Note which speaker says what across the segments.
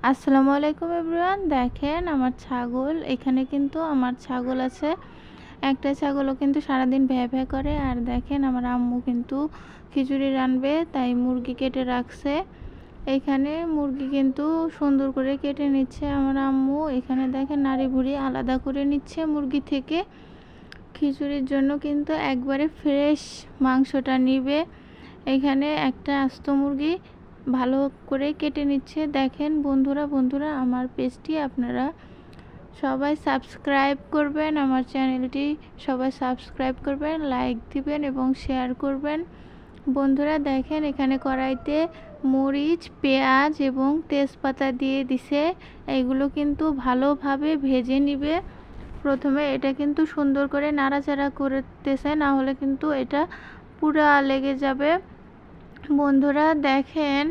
Speaker 1: আসসালামু আলাইকুম এভরিওয়ান। দেখেন আমার ছাগল, এখানে কিন্তু আমার ছাগল আছে। একটা ছাগলও কিন্তু সারাদিন ভ্যাঁ ভ্যাঁ করে। আর দেখেন আমার আম্মু কিন্তু খিচুড়ি রানবে, তাই মুরগি কেটে রাখছে। এখানে মুরগি কিন্তু সুন্দর করে কেটে নিচ্ছে আমার আম্মু। এখানে দেখেন নাড়ি ভুড়ি আলাদা করে নিচ্ছে মুরগি থেকে। খিচুড়ির জন্য কিন্তু একবারে ফ্রেশ মাংসটা নিবে। এখানে একটা আস্ত মুরগি ভালো করে কেটে নিচ্ছে। দেখেন বন্ধুরা আমার পেজটি আপনারা সবাই সাবস্ক্রাইব করবেন, আমার চ্যানেলটি সবাই সাবস্ক্রাইব করবেন, লাইক দিবেন এবং শেয়ার করবেন। বন্ধুরা দেখেন এখানে কড়াইতে মরিচ, পেঁয়াজ এবং তেজপাতা দিয়ে দিছে। এইগুলো কিন্তু ভালোভাবে ভেজে নিবে। প্রথমে এটা কিন্তু সুন্দর করে নাড়াচাড়া করতেছে, না হলে কিন্তু এটা পুরা লেগে যাবে। বন্ধুরা দেখেন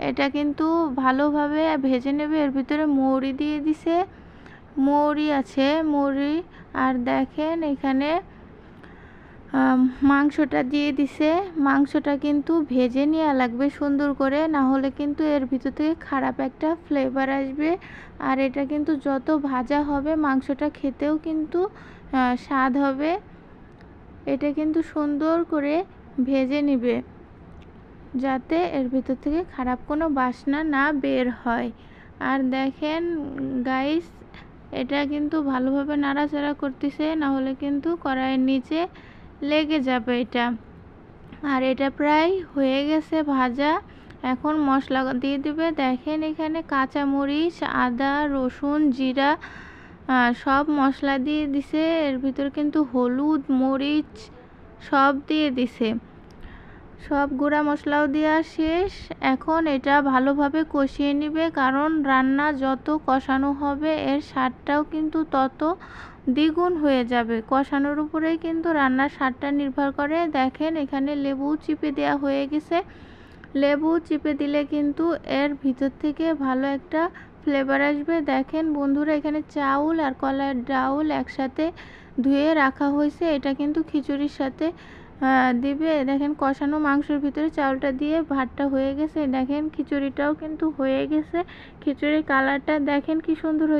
Speaker 1: এটা কিন্তু ভালোভাবে ভেজে নেবে। এর ভিতরে মৌরি দিয়ে দিছে, মৌরি আছে মৌরি। আর দেখেন এখানে মাংসটা দিয়ে দিছে। মাংসটা কিন্তু ভেজে নেওয়া লাগবে সুন্দর করে, না হলে কিন্তু এর ভিতর থেকে খারাপ একটা ফ্লেভার আসবে। আর এটা কিন্তু যত ভাজা হবে মাংসটা খেতেও কিন্তু স্বাদ হবে। এটা কিন্তু সুন্দর করে ভেজে নিবে, যাতে এর ভিতর থেকে খারাপ কোনো বাসনা না বের হয়। আর দেখেন গাইস, এটা কিন্তু ভালোভাবে নাড়াচাড়া করতেছে, না হলে কিন্তু কড়াইয়ের নিচে লেগে যাবে এটা। আর এটা প্রায় হয়ে গেছে ভাজা। এখন মশলা দিয়ে দিবে। দেখেন এখানে কাঁচামরিচ, আদা, রসুন, জিরা সব মশলা দিয়ে দিছে। এর ভিতর কিন্তু হলুদ, মরিচ সব দিয়ে দিছে। সব গুঁড়া মশলাও দেওয়া শেষ। এখন এটা ভালোভাবে কষিয়ে নিবে, কারণ রান্না যত কষানো হবে এর স্বাদটাও কিন্তু তত দ্বিগুণ হয়ে যাবে। কষানোর উপরেই কিন্তু রান্নার স্বাদটা নির্ভর করে। দেখেন এখানে লেবু চিপে দেওয়া হয়ে গেছে। লেবু চিপে দিলে কিন্তু এর ভিতর থেকে ভালো একটা ফ্লেভার আসবে। দেখেন বন্ধুরা এখানে চাউল আর কলার ডাউল একসাথে ধুয়ে রাখা হয়েছে, এটা কিন্তু খিচুড়ির সাথে দিবে। দেখেন কষানো মাংসের ভিতরে চাউলটা দিয়ে ভাতটা হয়ে গেছে। দেখেন খিচুড়িটাও কিন্তু হয়ে গেছে। খিচুড়ির কালারটা দেখেন কি সুন্দর হয়েছে।